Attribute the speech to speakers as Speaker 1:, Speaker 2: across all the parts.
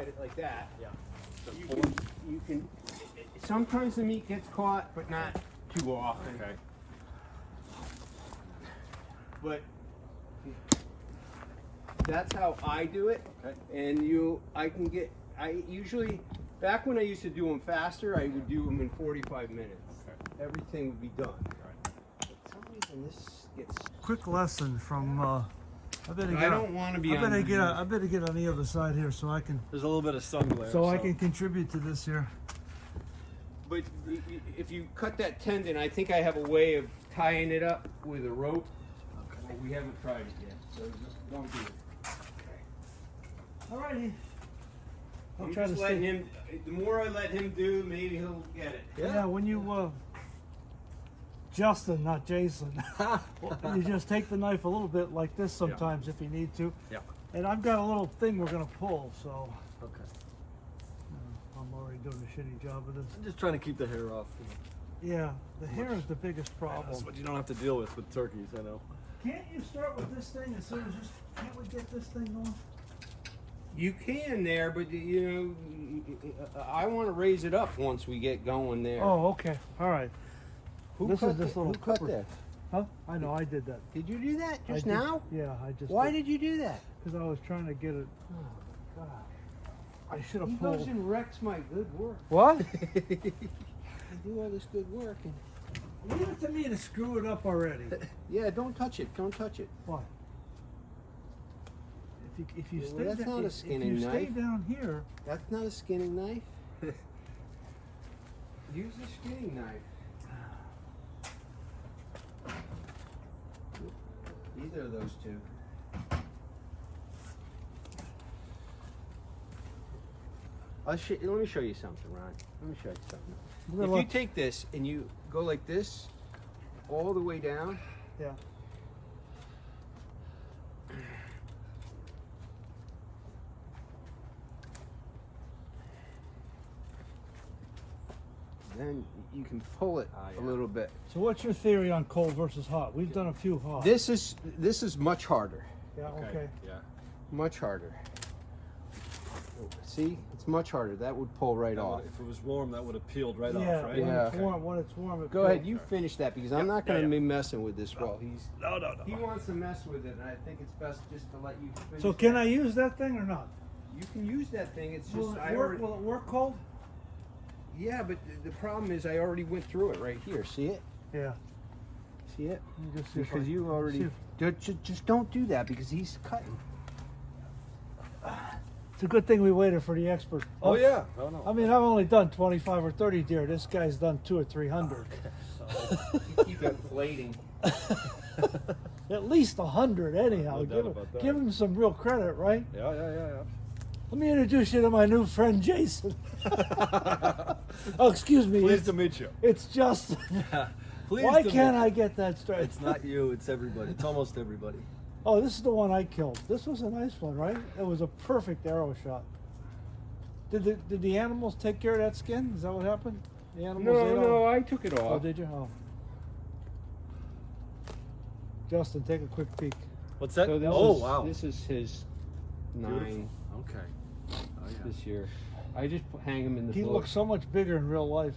Speaker 1: cut it like that.
Speaker 2: Yeah.
Speaker 1: You can. Sometimes the meat gets caught, but not too often.
Speaker 2: Okay.
Speaker 1: But that's how I do it.
Speaker 2: Okay.
Speaker 1: And I usually, back when I used to do them faster, I would do them in 45 minutes.
Speaker 2: Okay.
Speaker 1: Everything would be done.
Speaker 2: Right.
Speaker 1: But for some reason this gets.
Speaker 3: Quick lesson from. I better
Speaker 1: I
Speaker 3: get.
Speaker 1: don't want to be.
Speaker 3: I better get. I better get on the other side here so I can.
Speaker 2: There's a little bit of sun glare.
Speaker 3: So I can contribute to this here.
Speaker 1: But if you cut that tendon, I think I have a way of tying it up with a rope.
Speaker 2: Okay.
Speaker 1: Well, we haven't tried it yet, so just don't do it.
Speaker 3: Alrighty. I'll
Speaker 1: I'm
Speaker 3: try to
Speaker 1: just letting
Speaker 3: stay.
Speaker 1: him. The more I let him do, maybe he'll get it.
Speaker 3: Yeah, when you Justin, not Jason. You just take the knife a little bit like this sometimes if you need to.
Speaker 2: Yeah.
Speaker 3: And I've got a little thing we're gonna pull, so
Speaker 2: Okay.
Speaker 3: I'm already doing a shitty job of this.
Speaker 2: I'm just trying to keep the hair off.
Speaker 3: Yeah, the hair is the biggest problem.
Speaker 2: That's what you don't have to deal with turkeys, I know.
Speaker 3: Can't you start with this thing as soon as you can't we get this thing going?
Speaker 1: You can there, but you know, I want to raise it up once we get going there.
Speaker 3: Oh, okay. All right.
Speaker 1: Who
Speaker 3: this
Speaker 1: cut
Speaker 3: is this
Speaker 1: the-
Speaker 3: little
Speaker 1: who cut
Speaker 3: clipper.
Speaker 1: that?
Speaker 3: Huh? I know, I did that.
Speaker 1: Did you do that
Speaker 3: I
Speaker 1: just
Speaker 3: did-
Speaker 1: now?
Speaker 3: Yeah, I just.
Speaker 1: Why did you do that?
Speaker 3: Because I was trying to get it.
Speaker 1: Oh God!
Speaker 3: I should
Speaker 1: He
Speaker 3: have
Speaker 1: goes
Speaker 3: pulled.
Speaker 1: and wrecks my good work.
Speaker 3: What?
Speaker 1: I do all this good work, and
Speaker 3: Leave it to me to screw it up already.
Speaker 1: yeah, don't touch it. Don't touch it.
Speaker 3: What? If you
Speaker 1: Well,
Speaker 3: stay
Speaker 1: that's
Speaker 3: down,
Speaker 1: not a
Speaker 3: if
Speaker 1: skinning
Speaker 3: you stay
Speaker 1: knife.
Speaker 3: down here,
Speaker 1: That's not a skinning knife. Use a skinning knife. Either of those two. Let me show you something, Ron. Let me show you something.
Speaker 3: Good
Speaker 1: If you
Speaker 3: luck.
Speaker 1: take this and you go like this, all the way down,
Speaker 3: yeah.
Speaker 1: then you can pull it
Speaker 2: Ah,
Speaker 1: a
Speaker 2: yeah.
Speaker 1: little bit.
Speaker 3: So what's your theory on cold versus hot? We've done a few hot.
Speaker 1: This is much harder.
Speaker 3: Yeah. Okay.
Speaker 2: Yeah.
Speaker 1: Much harder. See, it's much harder. That would pull right off.
Speaker 2: If it was warm, that would have peeled right
Speaker 3: Yeah.
Speaker 2: off, right?
Speaker 3: When
Speaker 1: Yeah.
Speaker 3: it's warm, when it's warm, it
Speaker 1: Go ahead,
Speaker 3: feels-
Speaker 1: you finish that because I'm not going to be messing with this while he's.
Speaker 2: No.
Speaker 1: He wants to mess with it, and I think it's best just to let you finish.
Speaker 3: So can I use that thing or not?
Speaker 1: You can use that thing. It's just
Speaker 3: Will
Speaker 1: I
Speaker 3: it work?
Speaker 1: already.
Speaker 3: Will it work cold?
Speaker 1: Yeah, but the problem is I already went through it right here. See it?
Speaker 3: Yeah.
Speaker 1: See it?
Speaker 3: Let me just see if
Speaker 1: Because
Speaker 3: I-
Speaker 1: you
Speaker 3: see
Speaker 1: already.
Speaker 3: if-
Speaker 1: Just don't do that because he's cutting.
Speaker 3: It's a good thing we waited for the expert.
Speaker 2: Oh yeah. No.
Speaker 3: I mean, I've only done 25 or 30 deer. This guy's done 200 or 300.
Speaker 1: You keep inflating.
Speaker 3: At least 100 anyhow.
Speaker 2: No doubt about that.
Speaker 3: Give him some real credit, right?
Speaker 2: Yeah.
Speaker 3: Let me introduce you to my new friend Jason. Oh, excuse me.
Speaker 2: Pleased to meet you.
Speaker 3: It's Justin.
Speaker 2: Pleased
Speaker 3: Why
Speaker 2: to
Speaker 3: can't
Speaker 2: meet
Speaker 3: I get that straight?
Speaker 2: It's not you. It's everybody. It's almost everybody.
Speaker 3: Oh, this is the one I killed. This was a nice one, right? It was a perfect arrow shot. Did the animals take care of that skin? Is that what happened? The animals ate all-
Speaker 1: I took it
Speaker 3: Oh,
Speaker 1: off.
Speaker 3: did you? Oh. Justin, take a quick peek.
Speaker 2: What's that?
Speaker 1: So this
Speaker 2: Oh
Speaker 1: is,
Speaker 2: wow.
Speaker 1: This is his 9
Speaker 2: Beautiful. Okay. Oh yeah.
Speaker 1: this year. I just hang him in the
Speaker 3: He
Speaker 1: bush.
Speaker 3: looks so much bigger in real life.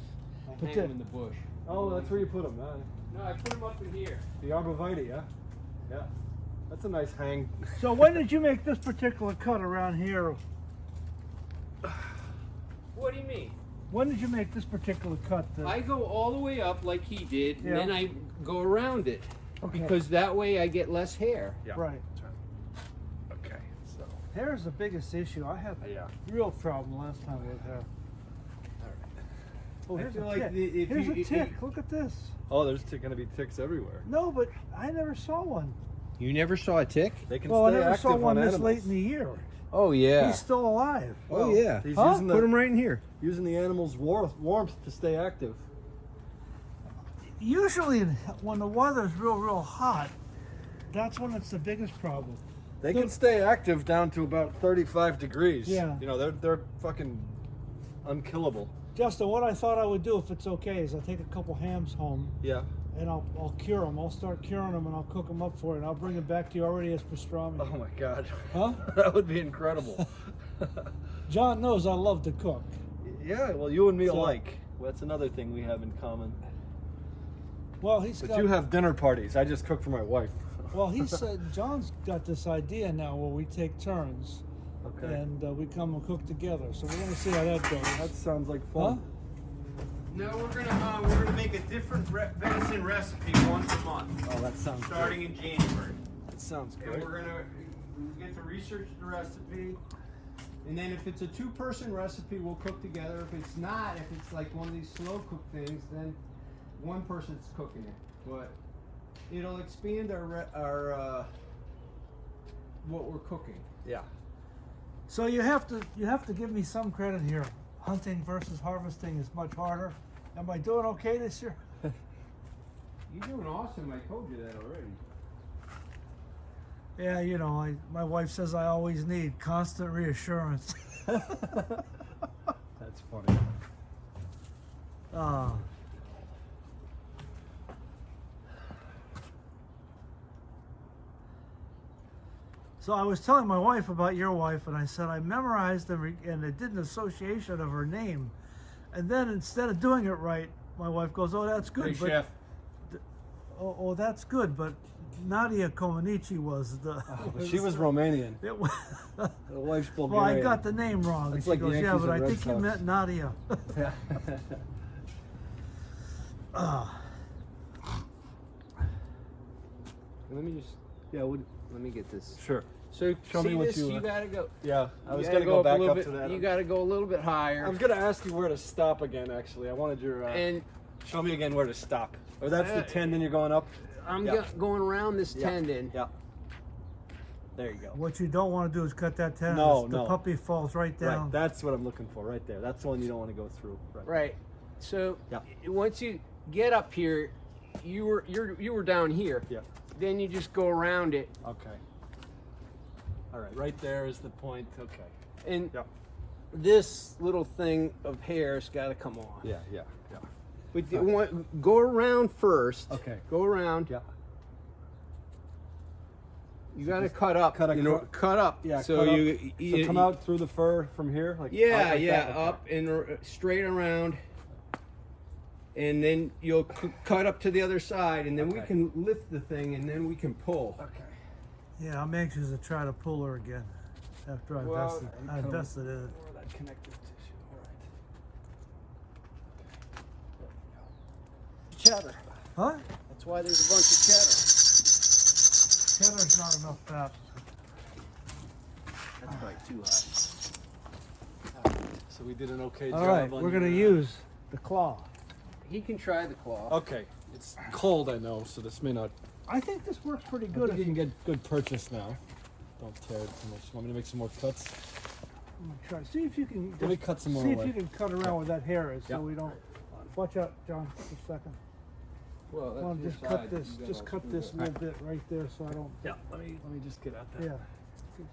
Speaker 1: I
Speaker 3: But
Speaker 1: hang
Speaker 3: the-
Speaker 1: him in the bush.
Speaker 2: Oh, that's where you put them.
Speaker 1: No, I put him up in here.
Speaker 2: The arborvitae, yeah. Yeah. That's a nice hang.
Speaker 3: So when did you make this particular cut around here?
Speaker 1: What do you mean?
Speaker 3: When did you make this particular cut?
Speaker 1: I go all the way up like he did,
Speaker 3: Yeah.
Speaker 1: and then I go around it
Speaker 3: Okay.
Speaker 1: because that way I get less hair.
Speaker 2: Yeah.
Speaker 3: Right.
Speaker 2: Okay. So.
Speaker 3: Hair's the biggest issue. I had
Speaker 2: Yeah.
Speaker 3: real problem last time with hair. Oh,
Speaker 1: I
Speaker 3: here's
Speaker 1: feel
Speaker 3: a
Speaker 1: like
Speaker 3: tick.
Speaker 1: if
Speaker 3: Here's
Speaker 1: you-
Speaker 3: a tick. Look at this.
Speaker 2: Oh, there's going to be ticks everywhere.
Speaker 3: No, but I never saw one.
Speaker 1: You never saw a tick?
Speaker 2: They can
Speaker 3: Well, I
Speaker 2: stay
Speaker 3: never
Speaker 2: active
Speaker 3: saw one
Speaker 2: on
Speaker 3: this
Speaker 2: animals.
Speaker 3: late in the year.
Speaker 1: Oh yeah.
Speaker 3: He's still alive.
Speaker 1: Oh yeah.
Speaker 2: He's
Speaker 3: Huh?
Speaker 2: using
Speaker 1: Put him
Speaker 2: the
Speaker 1: right in here.
Speaker 2: using the animal's warmth to stay active.
Speaker 3: Usually, when the weather's real hot, that's when it's the biggest problem.
Speaker 2: They can stay active down to about 35 degrees.
Speaker 3: Yeah.
Speaker 2: You know, they're fucking unkillable.
Speaker 3: Justin, what I thought I would do, if it's okay, is I'll take a couple hams home
Speaker 2: Yeah.
Speaker 3: and I'll cure them. I'll start curing them and I'll cook them up for you and I'll bring them back to you already as pastrami.
Speaker 2: Oh my God.
Speaker 3: Huh?
Speaker 2: That would be incredible.
Speaker 3: John knows I love to cook.
Speaker 2: Yeah, well, you and me
Speaker 3: So-
Speaker 2: alike. Well, that's another thing we have in common.
Speaker 3: Well, he's
Speaker 2: But
Speaker 3: got.
Speaker 2: you have dinner parties. I just cook for my wife.
Speaker 3: Well, he said John's got this idea now where we take turns
Speaker 2: Okay.
Speaker 3: and we come and cook together. So we're gonna see how that goes.
Speaker 2: That sounds like
Speaker 3: Huh?
Speaker 2: fun.
Speaker 1: No, we're gonna make a different venison recipe once a month,
Speaker 2: Oh, that sounds
Speaker 1: starting in January.
Speaker 2: That sounds
Speaker 1: And
Speaker 2: great.
Speaker 1: we're gonna get to research the recipe, and then if it's a two-person recipe, we'll cook together. If it's not, if it's like one of these slow cook things, then one person's cooking it. But it'll expand our what we're cooking.
Speaker 2: Yeah.
Speaker 3: So you have to give me some credit here. Hunting versus harvesting is much harder. Am I doing okay this year?
Speaker 1: You're doing awesome. I told you that already.
Speaker 3: Yeah, you know, my wife says I always need constant reassurance.
Speaker 2: That's funny.
Speaker 3: Ah. So I was telling my wife about your wife, and I said I memorized and I did an association of her name, and then instead of doing it right, my wife goes, "Oh, that's good."
Speaker 1: Hey, chef.
Speaker 3: Oh, that's good. But Nadia Comaneci was the.
Speaker 2: But she was Romanian.
Speaker 3: It was,
Speaker 2: The wife's
Speaker 3: well,
Speaker 2: Bulgarian.
Speaker 3: I got the name wrong.
Speaker 2: It's
Speaker 3: And she
Speaker 2: like
Speaker 3: goes, "Yeah,
Speaker 2: Yankees
Speaker 3: but I
Speaker 2: and Red
Speaker 3: think you
Speaker 2: Sox."
Speaker 3: meant Nadia."
Speaker 2: Yeah.
Speaker 3: Ah.
Speaker 1: Let me just.
Speaker 2: Yeah.
Speaker 1: Let me get this.
Speaker 2: Sure.
Speaker 1: So
Speaker 2: Show me
Speaker 1: see
Speaker 2: what
Speaker 1: this,
Speaker 2: you,
Speaker 1: you gotta go.
Speaker 2: Yeah. I was
Speaker 1: you
Speaker 2: gonna
Speaker 1: gotta
Speaker 2: go back
Speaker 1: a little
Speaker 2: up
Speaker 1: bit,
Speaker 2: to that.
Speaker 1: You gotta go a little bit higher.
Speaker 2: I was gonna ask you where to stop again. Actually, I wanted your.
Speaker 1: And
Speaker 2: Show me again where to stop. Or that's the
Speaker 1: Uh,
Speaker 2: tendon you're going up.
Speaker 1: I'm
Speaker 2: Yeah.
Speaker 1: going around this
Speaker 2: Yeah.
Speaker 1: tendon.
Speaker 2: Yeah. There you go.
Speaker 3: What you don't want to do is cut that tendon.
Speaker 2: No,
Speaker 3: The
Speaker 2: no.
Speaker 3: puppy falls right down.
Speaker 2: Right. That's what I'm looking for. Right there. That's the one you don't want to go through. Right.
Speaker 1: Right. So
Speaker 2: Yeah.
Speaker 1: once you get up here, you were down here.
Speaker 2: Yeah.
Speaker 1: Then you just go around it,
Speaker 2: Okay. All right. Right there is the point. Okay.
Speaker 1: and
Speaker 2: Yep.
Speaker 1: this little thing of hair's got to come off.
Speaker 2: Yeah. Yeah. Yeah.
Speaker 1: But you go around first.
Speaker 2: Okay.
Speaker 1: Go around.
Speaker 2: Yeah.
Speaker 1: You got to cut up.
Speaker 2: cut
Speaker 1: you know,
Speaker 2: acro-
Speaker 1: cut up.
Speaker 2: Yeah.
Speaker 1: So
Speaker 2: cut up.
Speaker 1: you
Speaker 2: So come out through the fur from here. Like
Speaker 1: Yeah,
Speaker 2: out like
Speaker 1: yeah,
Speaker 2: that?
Speaker 1: up and straight around, and then you'll cut up to the other side, and then we
Speaker 2: Okay.
Speaker 1: can lift the thing, and then we can pull.
Speaker 2: Okay.
Speaker 3: Yeah, I'm anxious to try to pull her again after I
Speaker 1: Well,
Speaker 3: invested in it.
Speaker 2: Or that connective tissue. All right.
Speaker 1: Cheddar.
Speaker 3: Huh?
Speaker 1: That's why there's a bunch of cheddar.
Speaker 3: Cheddar's not enough fat.
Speaker 1: That's probably too hot.
Speaker 2: So we did an okay
Speaker 3: All
Speaker 2: job.
Speaker 3: right,
Speaker 2: on
Speaker 3: we're gonna
Speaker 2: your,
Speaker 3: use the claw.
Speaker 1: He can try the claw.
Speaker 2: Okay. It's cold, I know, so this may not.
Speaker 3: I think this works pretty
Speaker 2: I
Speaker 3: good.
Speaker 2: think you can get good purchase now. Don't tear it too much. Want me to make some more cuts?
Speaker 3: I'm gonna try. See if you can.
Speaker 2: Let me cut some more
Speaker 3: See
Speaker 2: away.
Speaker 3: if you can cut around where that hair is,
Speaker 2: Yeah.
Speaker 3: so we don't. Watch out, John. Just a second.
Speaker 1: Well,
Speaker 3: Well, just cut this. Just cut this little bit right there, so I don't.
Speaker 2: Yeah. Let me just get at that.
Speaker 3: Yeah.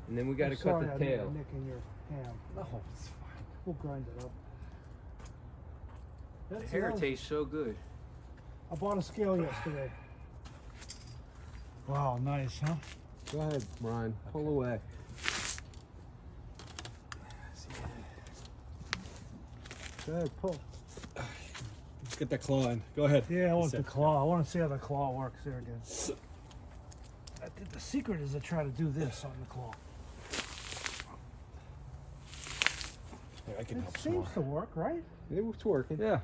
Speaker 1: And then we got to
Speaker 3: I'm
Speaker 1: cut
Speaker 3: sorry
Speaker 1: the
Speaker 3: I didn't
Speaker 1: tail.
Speaker 3: nick in your ham.
Speaker 2: No, it's fine.
Speaker 3: We'll grind it up.
Speaker 1: The
Speaker 3: That's
Speaker 1: hair
Speaker 3: enough.
Speaker 1: tastes so good.
Speaker 3: I bought a scale yesterday. Wow, nice, huh?
Speaker 1: Go ahead, Ron. Pull away.
Speaker 3: Go ahead, pull.
Speaker 2: Let's get that claw in. Go ahead.
Speaker 3: Yeah, I want
Speaker 2: That's
Speaker 3: the
Speaker 2: it.
Speaker 3: claw. I want to see how the claw works there again. I think the secret is to try to do this on the claw.
Speaker 2: Yeah, I can
Speaker 3: It
Speaker 2: help some more.
Speaker 3: seems to work, right?
Speaker 1: It's working.
Speaker 2: Yeah.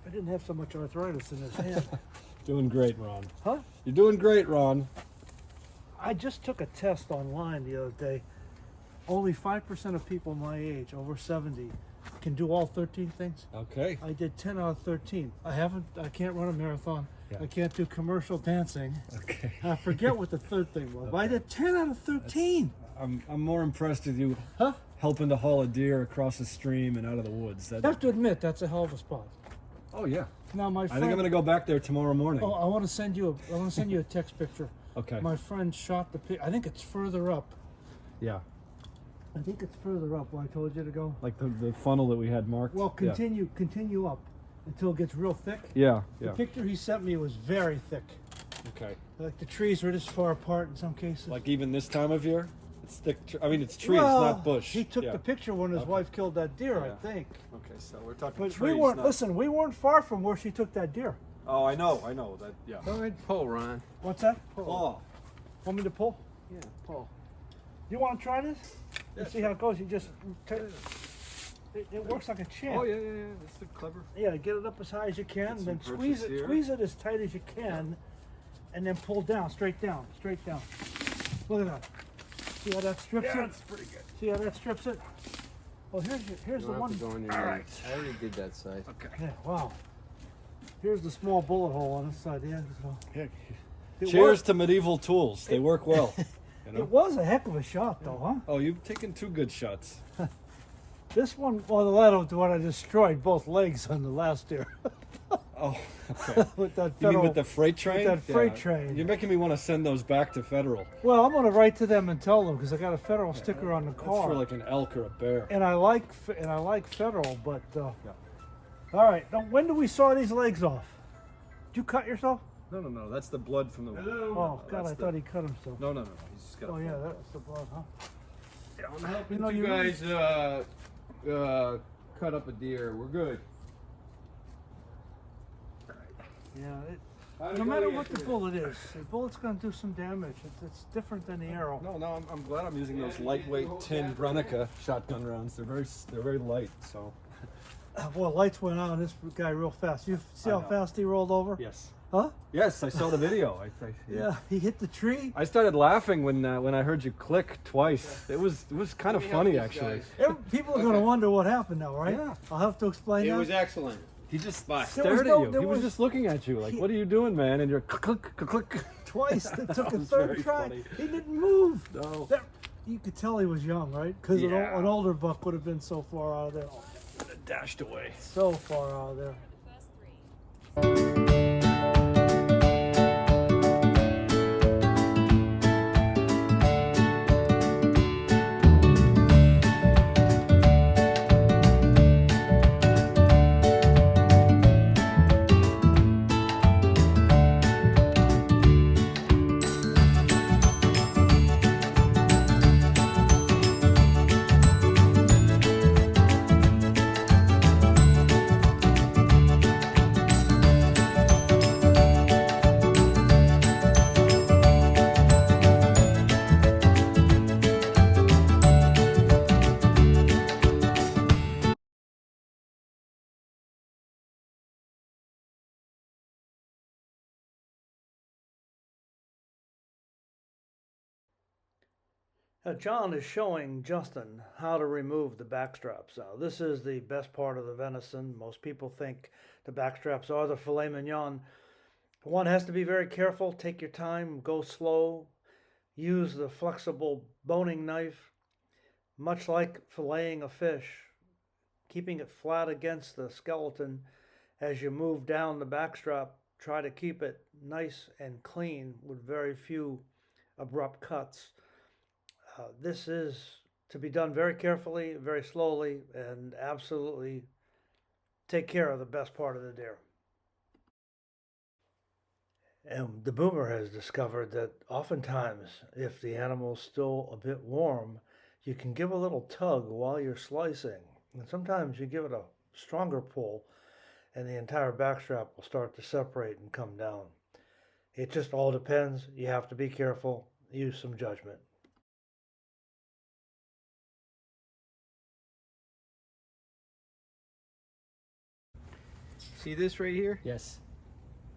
Speaker 3: I didn't have so much arthritis in his hand.
Speaker 2: Doing great, Ron.
Speaker 3: Huh?
Speaker 2: You're doing great, Ron.
Speaker 3: I just took a test online the other day. Only 5% of people my age, over 70, can do all 13 things.
Speaker 2: Okay.
Speaker 3: I did 10 out of 13. I can't run a marathon.
Speaker 2: Yeah.
Speaker 3: I can't do commercial dancing.
Speaker 2: Okay.
Speaker 3: I forget what the third thing was, but I did 10 out of 13.
Speaker 2: I'm more impressed with you
Speaker 3: Huh?
Speaker 2: helping to haul a deer across the stream and out of the woods.
Speaker 3: I have to admit, that's a hell of a spot.
Speaker 2: Oh yeah.
Speaker 3: Now my
Speaker 2: I
Speaker 3: friend,
Speaker 2: think I'm gonna go back there tomorrow morning.
Speaker 3: Oh, I want to send you a text picture.
Speaker 2: Okay.
Speaker 3: My friend shot the pic. I think it's further up.
Speaker 2: Yeah.
Speaker 3: I think it's further up where I told you to go.
Speaker 2: Like the funnel that we had marked.
Speaker 3: Well, continue up until it gets real thick.
Speaker 2: Yeah.
Speaker 3: The
Speaker 2: Yeah.
Speaker 3: picture he sent me was very thick.
Speaker 2: Okay.
Speaker 3: Like the trees were this far apart in some cases.
Speaker 2: Like even this time of year, it's thick. I mean, it's trees,
Speaker 3: well,
Speaker 2: not bush.
Speaker 3: He took
Speaker 2: Yeah.
Speaker 3: the picture when his
Speaker 2: Okay.
Speaker 3: wife killed that deer,
Speaker 2: Yeah.
Speaker 3: I think.
Speaker 2: Okay, so we're talking
Speaker 3: But
Speaker 2: trees.
Speaker 3: we weren't.
Speaker 2: not...
Speaker 3: Listen, we weren't far from where she took that deer.
Speaker 2: Oh, I know. That. Yeah.
Speaker 1: Go ahead, pull, Ron.
Speaker 3: What's that?
Speaker 2: Oh.
Speaker 3: Want me to pull?
Speaker 1: Yeah, pull.
Speaker 3: You want to try this?
Speaker 2: Yeah,
Speaker 3: Let's see how it goes. You just. It works like a champ.
Speaker 2: Oh yeah. That's clever.
Speaker 3: Yeah, get it up as high as you can,
Speaker 2: Get
Speaker 3: and then
Speaker 2: some
Speaker 3: squeeze
Speaker 2: purchase
Speaker 3: it.
Speaker 2: here.
Speaker 3: Squeeze it as tight as you can, and then pull down, straight down, straight down. Look at that. See how that strips it?
Speaker 2: That's pretty good.
Speaker 3: See how that strips it? Well, here's
Speaker 1: You
Speaker 3: the
Speaker 1: don't
Speaker 3: one.
Speaker 1: have to go in your
Speaker 3: All
Speaker 1: nose.
Speaker 3: right.
Speaker 1: I already did that side.
Speaker 2: Okay.
Speaker 3: Yeah, wow. Here's the small bullet hole on this side. Yeah. So it
Speaker 2: Cheers
Speaker 3: was,
Speaker 2: to medieval tools. They work well. You know?
Speaker 3: It was a heck of a shot, though, huh?
Speaker 2: Oh, you've taken 2 good shots.
Speaker 3: This one, well, the latter one, I destroyed both legs on the last deer.
Speaker 2: Oh, okay.
Speaker 3: With that
Speaker 2: You mean
Speaker 3: federal.
Speaker 2: with the freight train?
Speaker 3: that freight train.
Speaker 2: You're making me want to send those back to federal.
Speaker 3: Well, I'm gonna write to them and tell them because I got a federal sticker on the
Speaker 2: That's
Speaker 3: car.
Speaker 2: for like an elk or a bear.
Speaker 3: And I like federal, but all right. Now, when do we saw these legs off? Did you cut yourself?
Speaker 2: No. That's the blood from the.
Speaker 3: Oh God, I thought he cut himself.
Speaker 2: No. He's just got.
Speaker 3: Oh yeah, that's the blood, huh?
Speaker 1: Yeah, I'm helping
Speaker 3: You know,
Speaker 1: you
Speaker 3: you really-
Speaker 1: guys cut up a deer. We're good.
Speaker 3: Yeah.
Speaker 1: How'd it
Speaker 3: No
Speaker 1: go
Speaker 3: matter what the
Speaker 1: yesterday?
Speaker 3: bullet is, the bullet's gonna do some damage. It's different than the arrow.
Speaker 2: No, I'm glad I'm using those lightweight tin Brunica shotgun rounds. They're very light. So.
Speaker 3: Boy, lights went on this guy real fast. You see
Speaker 2: I
Speaker 3: how
Speaker 2: know.
Speaker 3: fast he rolled over?
Speaker 2: Yes.
Speaker 3: Huh?
Speaker 2: Yes, I saw the video.
Speaker 3: Yeah. He hit the tree.
Speaker 2: I started laughing when I heard you click twice. It was kind of
Speaker 1: Let me help
Speaker 2: funny
Speaker 1: these
Speaker 2: actually.
Speaker 1: guys.
Speaker 3: People are gonna wonder what happened now, right?
Speaker 2: Yeah.
Speaker 3: I'll have to explain
Speaker 1: It
Speaker 3: that.
Speaker 1: was excellent.
Speaker 2: He just
Speaker 1: Bye.
Speaker 3: There was
Speaker 2: stared
Speaker 3: no-
Speaker 2: at you.
Speaker 3: there
Speaker 2: He was
Speaker 3: was-
Speaker 2: just looking at you like,
Speaker 3: he-
Speaker 2: "What are you doing, man?" And you're click, click, click.
Speaker 3: Twice. It took a
Speaker 2: was
Speaker 3: third
Speaker 2: very
Speaker 3: try.
Speaker 2: funny.
Speaker 3: He didn't move.
Speaker 2: No.
Speaker 3: There, you could tell he was young, right? Because
Speaker 2: Yeah.
Speaker 3: an older buck would have been so far out of there.
Speaker 2: Dashed away.
Speaker 3: So far out of there. Now John is showing Justin how to remove the backstraps. Now this is the best part of the venison. Most people think the backstraps are the filet mignon. One has to be very careful, take your time, go slow, use the flexible boning knife, much like filleting a fish, keeping it flat against the skeleton as you move down the backstrap. Try to keep it nice and clean with very few abrupt cuts. This is to be done very carefully, very slowly, and absolutely take care of the best part of the deer. And the boomer has discovered that oftentimes, if the animal's still a bit warm, you can give a little tug while you're slicing. And sometimes you give it a stronger pull, and the entire backstrap will start to separate and come down. It just all depends. You have to be careful, use some judgment.
Speaker 1: See this right here?
Speaker 2: Yes.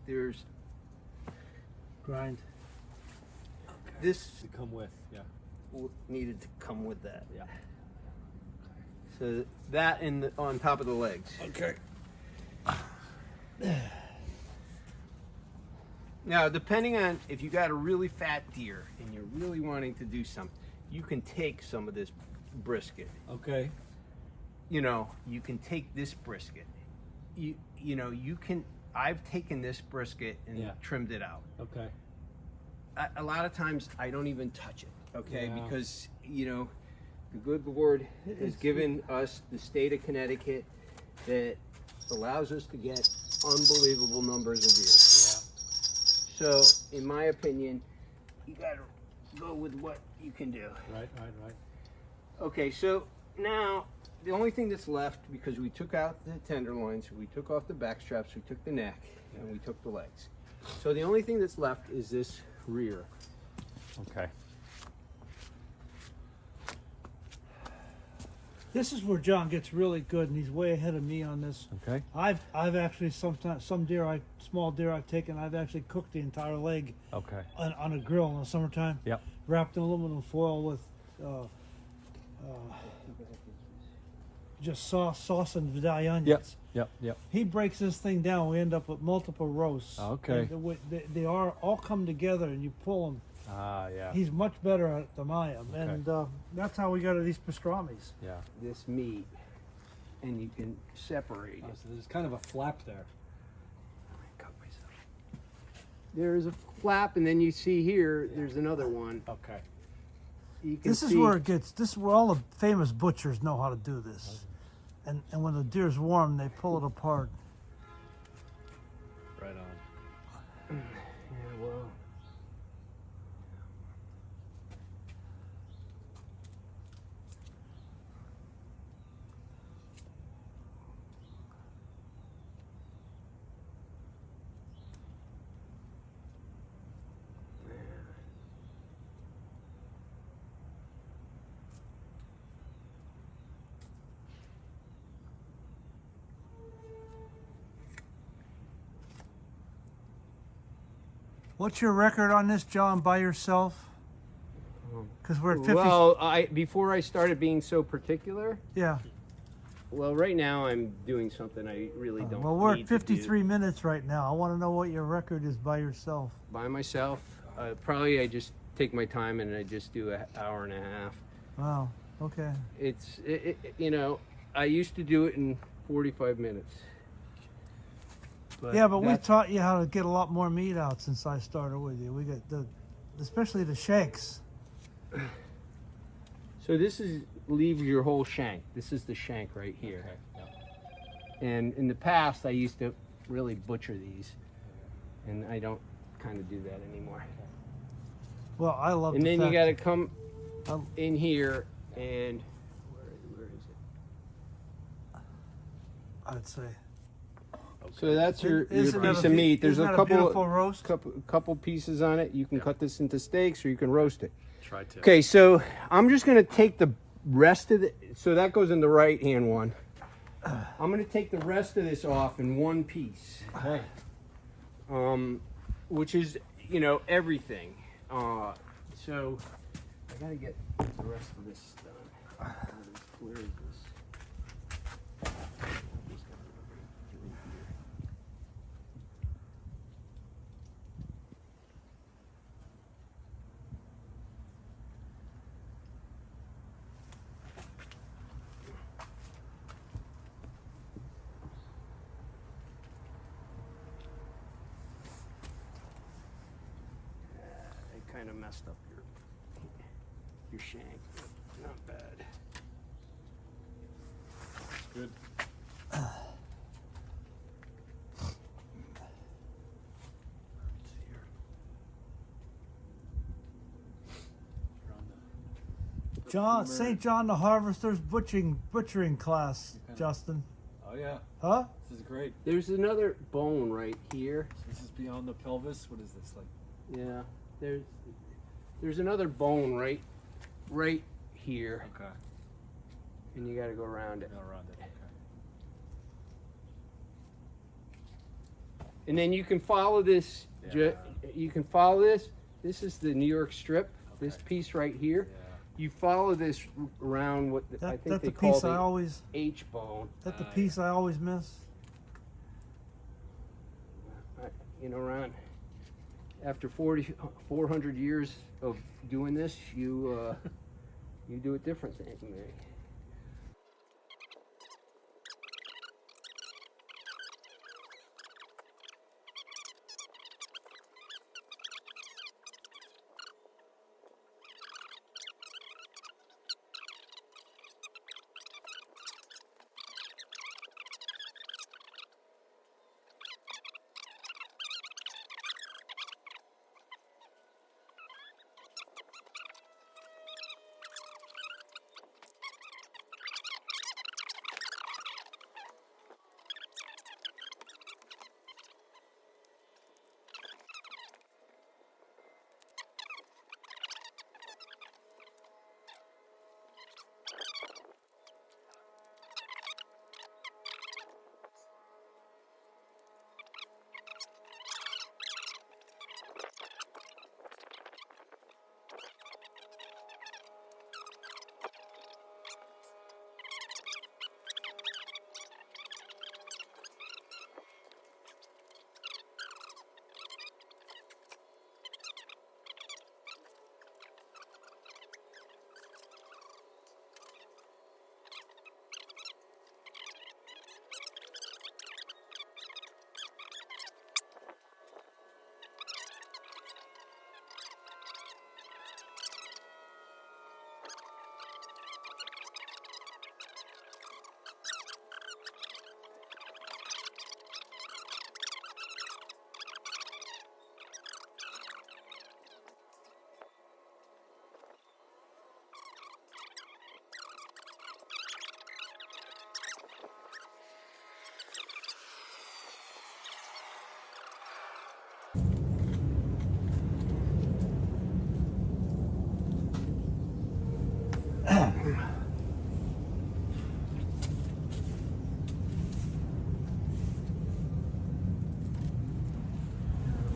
Speaker 1: There's
Speaker 3: Grind.
Speaker 1: this
Speaker 2: To come with. Yeah.
Speaker 1: needed to come with that.
Speaker 2: Yeah.
Speaker 1: So that on top of the legs.
Speaker 2: Okay.
Speaker 1: Now, depending on if you got a really fat deer and you're really wanting to do something, you can take some of this brisket.
Speaker 2: Okay.
Speaker 1: You know, you can take this brisket. You know, you can. I've taken this brisket and
Speaker 2: Yeah.
Speaker 1: trimmed it out.
Speaker 2: Okay.
Speaker 1: A lot of times I don't even touch it, okay?
Speaker 2: Yeah.
Speaker 1: Because, you know, the good Lord has given us the state of Connecticut that allows us to get unbelievable numbers of deer. So, in my opinion, you gotta go with what you can do.
Speaker 2: Right.
Speaker 1: Okay, so now the only thing that's left, because we took out the tenderloins, we took off the back straps, we took the neck, and we took the legs. So the only thing that's left is this rear.
Speaker 2: Okay.
Speaker 3: This is where John gets really good, and he's way ahead of me on this.
Speaker 2: Okay.
Speaker 3: I've actually sometimes small deer I've taken, I've actually cooked the entire leg
Speaker 2: Okay.
Speaker 3: on a grill in the summertime.
Speaker 2: Yep.
Speaker 3: Wrapped in aluminum foil with just sauce and Vidalia onions.
Speaker 2: Yep.
Speaker 3: He breaks this thing down. We end up with multiple roasts.
Speaker 2: Okay.
Speaker 3: And they are all come together, and you pull them.
Speaker 2: Yeah.
Speaker 3: He's much better at it than I am,
Speaker 2: Okay.
Speaker 3: and that's how we got to these pastrami's.
Speaker 2: Yeah.
Speaker 1: This meat, and you can separate
Speaker 2: Oh,
Speaker 1: it.
Speaker 2: so there's kind of a flap there.
Speaker 1: Cut myself. There is a flap, and then you see here, there's another one.
Speaker 2: Okay.
Speaker 1: You can
Speaker 3: This is
Speaker 1: see,
Speaker 3: where it gets. This is where all the famous butchers know how to do this. And when the deer's warm, they pull it apart.
Speaker 2: Right on.
Speaker 1: Yeah, well.
Speaker 3: What's your record on this, John, by yourself? Because we're at 50.
Speaker 1: Well, before I started being so particular,
Speaker 3: Yeah.
Speaker 1: well, right now I'm doing something I really don't.
Speaker 3: Well, we're
Speaker 1: need
Speaker 3: at
Speaker 1: to do
Speaker 3: 53 minutes right now. I want to know what your record is by yourself.
Speaker 1: by myself. Probably I just take my time and I just do an hour and a half.
Speaker 3: Wow. Okay.
Speaker 1: You know, I used to do it in 45 minutes.
Speaker 3: Yeah, but we
Speaker 1: that's-
Speaker 3: taught you how to get a lot more meat out since I started with you. We got especially the shanks.
Speaker 1: So this leaves your whole shank. This is the shank right here.
Speaker 2: Okay.
Speaker 1: And in the past, I used to really butcher these, and I don't kind of do that anymore.
Speaker 3: Well, I love.
Speaker 1: And
Speaker 3: the
Speaker 1: then you
Speaker 3: fact
Speaker 1: got to come
Speaker 3: Um,
Speaker 1: in here and where is it?
Speaker 3: I'd say.
Speaker 1: So that's your
Speaker 3: Isn't that
Speaker 1: piece of meat. There's
Speaker 3: isn't
Speaker 1: a
Speaker 3: that
Speaker 1: couple
Speaker 3: beautiful roast.
Speaker 1: couple pieces on it. You can cut this into steaks or you can roast it.
Speaker 2: Try to.
Speaker 1: Okay, so I'm just gonna take the rest of it. So that goes in the right hand one. I'm gonna take the rest of this off in one piece,
Speaker 2: Okay.
Speaker 1: which is everything. So I gotta get the rest of this done. Where is this? I kind of messed up your shank. Not bad.
Speaker 2: Good.
Speaker 3: John, St. John the Harvester's butchering class, Justin.
Speaker 2: Oh yeah.
Speaker 3: Huh?
Speaker 2: This is great.
Speaker 1: There's another bone right here.
Speaker 2: This is beyond the pelvis. What is this like?
Speaker 1: Yeah, there's another bone right here,
Speaker 2: Okay.
Speaker 1: and you got to go around it.
Speaker 2: Go around it. Okay.
Speaker 1: And then you can follow this.
Speaker 2: Yeah.
Speaker 1: You can follow this. This is the New York strip. This
Speaker 2: Okay.
Speaker 1: piece right here.
Speaker 2: Yeah.
Speaker 1: You follow this around what I think
Speaker 3: That
Speaker 1: they
Speaker 3: the
Speaker 1: call
Speaker 3: piece
Speaker 1: the
Speaker 3: I always.
Speaker 1: H bone.
Speaker 3: That the
Speaker 2: Ah,
Speaker 3: piece I always miss.
Speaker 1: Around after 400 years of doing this, you do it different than me.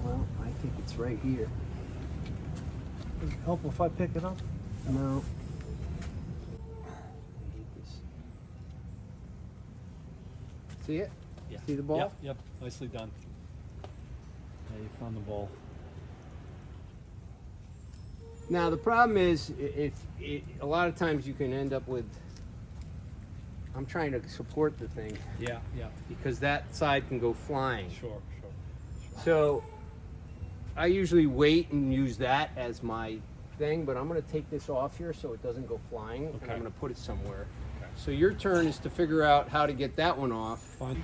Speaker 1: Well, I think it's right here.
Speaker 3: Does it help if I pick it up?
Speaker 1: No. See it?
Speaker 2: Yeah.
Speaker 1: See the ball?
Speaker 2: Yep, yep. Nicely done. Yeah, you found the ball.
Speaker 1: Now the problem is, a lot of times you can end up with. I'm trying to support the thing
Speaker 2: Yeah, yeah.
Speaker 1: because that side can go flying.
Speaker 2: Sure.
Speaker 1: So I usually wait and use that as my thing, but I'm going to take this off here so it doesn't go flying, and
Speaker 2: Okay.
Speaker 1: I'm going to put it somewhere.
Speaker 2: Okay.
Speaker 1: So your turn is to figure out how to get that one off.
Speaker 2: Fine.